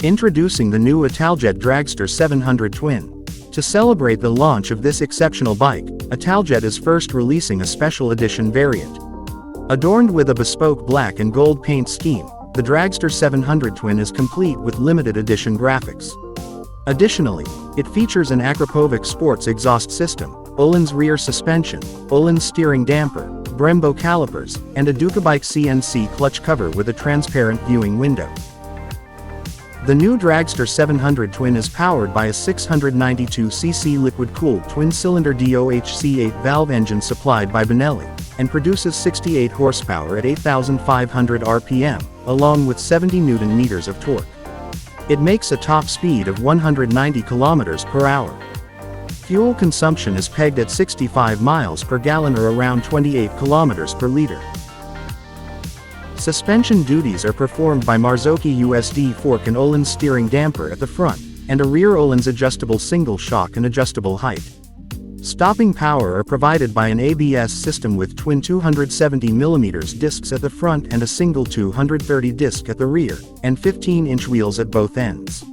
Introducing the new Italjet Dragster 700 Twin. To celebrate the launch of this exceptional bike, Italjet is first releasing a special edition variant. Adorned with a bespoke black and gold paint scheme, the Dragster 700 Twin is complete with limited edition graphics. Additionally, it features an Akrapovič sports exhaust system, Öhlins rear suspension, Öhlins steering damper, Brembo calipers, and a Ducabike CNC clutch cover with a transparent viewing window. The new Dragster 700 Twin is powered by a 692cc liquid-cooled twin-cylinder DOHC 8-valve engine supplied by Benelli, and produces 68 horsepower at 8,500 RPM, along with 70 Nm of torque. It makes a top speed of 190 km per hour. Fuel consumption is pegged at 65 miles per gallon or around 28 km per liter. Suspension duties are performed by Marzocchi USD fork and Öhlins steering damper at the front, and a rear Öhlins adjustable single shock and adjustable height. Stopping power are provided by an ABS system with twin 270mm discs at the front and a single 230 disc at the rear, and 15-inch wheels at both ends.